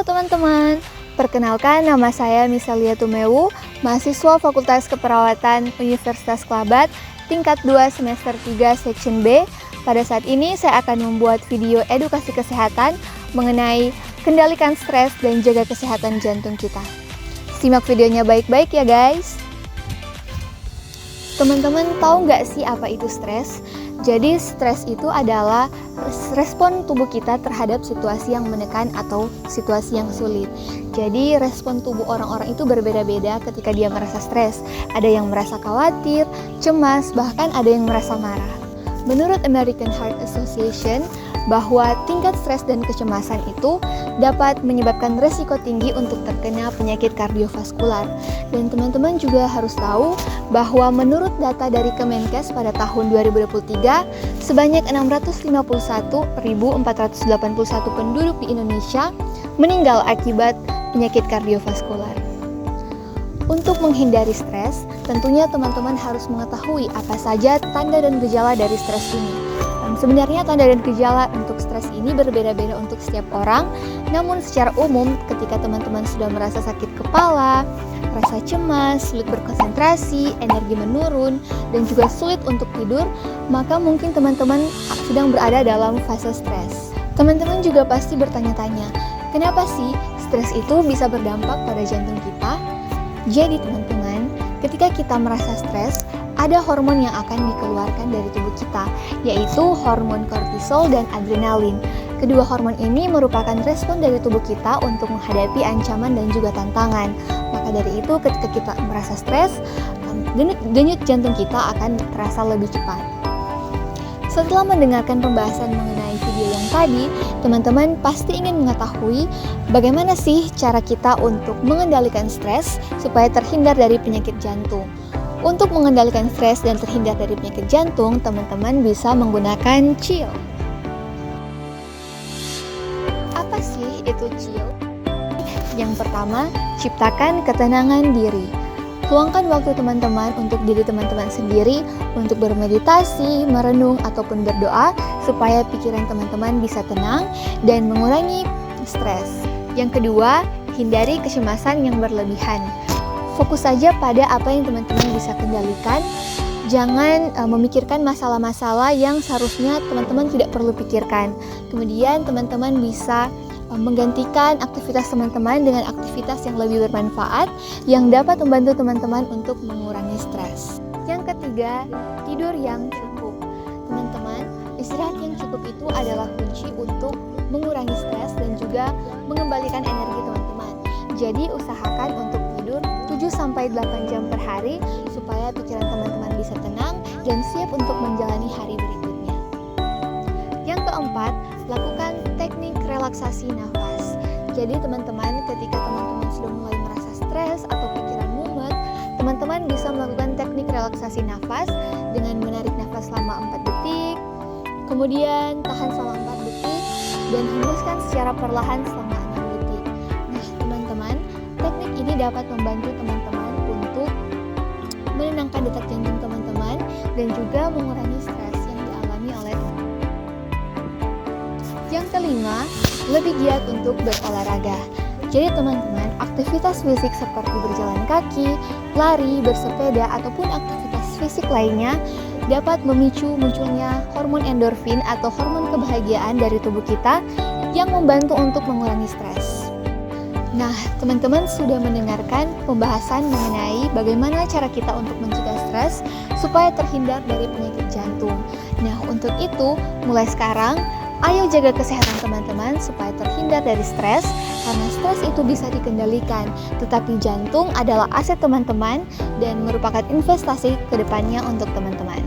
teman-teman, perkenalkan nama saya Misalia Tumewu, mahasiswa Fakultas Keperawatan Universitas Kelabat, tingkat 2 semester 3 section B. Pada saat ini saya akan membuat video edukasi kesehatan mengenai kendalikan stres dan jaga kesehatan jantung kita. Simak videonya baik-baik ya guys. Teman-teman tahu nggak sih apa itu stres? Jadi stres itu adalah respon tubuh kita terhadap situasi yang menekan atau situasi yang sulit. Jadi respon tubuh orang-orang itu berbeda-beda ketika dia merasa stres. Ada yang merasa khawatir, cemas, bahkan ada yang merasa marah. Menurut American Heart Association, bahwa tingkat stres dan kecemasan itu dapat menyebabkan resiko tinggi untuk terkena penyakit kardiovaskular. Dan teman-teman juga harus tahu bahwa menurut data dari Kemenkes pada tahun 2023, sebanyak 651.481 penduduk di Indonesia meninggal akibat penyakit kardiovaskular. Untuk menghindari stres, tentunya teman-teman harus mengetahui apa saja tanda dan gejala dari stres ini. Sebenarnya tanda dan gejala untuk stres ini berbeda-beda untuk setiap orang, namun secara umum ketika teman-teman sudah merasa sakit kepala, rasa cemas, sulit berkonsentrasi, energi menurun, dan juga sulit untuk tidur, maka mungkin teman-teman sedang berada dalam fase stres. Teman-teman juga pasti bertanya-tanya, kenapa sih stres itu bisa berdampak pada jantung kita? Jadi teman-teman, ketika kita merasa stres, ada hormon yang akan dikeluarkan dari tubuh kita, yaitu hormon kortisol dan adrenalin. Kedua hormon ini merupakan respon dari tubuh kita untuk menghadapi ancaman dan juga tantangan. Maka dari itu, ketika kita merasa stres, denyut jantung kita akan terasa lebih cepat. Setelah mendengarkan pembahasan mengenai video yang tadi, teman-teman pasti ingin mengetahui bagaimana sih cara kita untuk mengendalikan stres supaya terhindar dari penyakit jantung. Untuk mengendalikan stres dan terhindar dari penyakit jantung, teman-teman bisa menggunakan chill. Apa sih itu chill? Yang pertama, ciptakan ketenangan diri. Luangkan waktu teman-teman untuk diri teman-teman sendiri untuk bermeditasi, merenung, ataupun berdoa supaya pikiran teman-teman bisa tenang dan mengurangi stres. Yang kedua, hindari kecemasan yang berlebihan. Fokus saja pada apa yang teman-teman bisa kendalikan. Jangan memikirkan masalah-masalah yang seharusnya teman-teman tidak perlu pikirkan. Kemudian teman-teman bisa menggantikan aktivitas teman-teman dengan aktivitas yang lebih bermanfaat yang dapat membantu teman-teman untuk mengurangi stres. Yang ketiga, tidur yang cukup. Teman-teman, istirahat yang cukup itu adalah kunci untuk mengurangi stres dan juga mengembalikan energi teman-teman. Jadi usahakan untuk tidur 7-8 jam per hari supaya pikiran teman-teman bisa tenang dan siap untuk menjalani hari berikutnya. Yang keempat, lakukan teknik relaksasi nafas. Jadi teman-teman, ketika teman-teman sudah mulai merasa stres atau pikiran mumet, teman-teman bisa melakukan teknik relaksasi nafas dengan menarik nafas selama 4 detik, kemudian tahan selama 4 detik, dan hembuskan secara perlahan selama 6 detik. Nah teman-teman, teknik ini dapat membantu teman-teman untuk menenangkan detak jantung teman-teman dan juga mengurangi stres yang dialami oleh teman-teman. Yang kelima, lebih giat untuk berolahraga. Jadi teman-teman, aktivitas fisik seperti berjalan kaki, lari, bersepeda, ataupun aktivitas fisik lainnya dapat memicu munculnya hormon endorfin atau hormon kebahagiaan dari tubuh kita yang membantu untuk mengurangi stres. Nah, teman-teman sudah mendengarkan pembahasan mengenai bagaimana cara kita untuk mencegah stres supaya terhindar dari penyakit jantung. Nah, untuk itu, mulai sekarang, ayo jaga kesehatan teman-teman supaya terhindar dari stres, karena stres itu bisa dikendalikan. Tetapi jantung adalah aset teman-teman dan merupakan investasi ke depannya untuk teman-teman.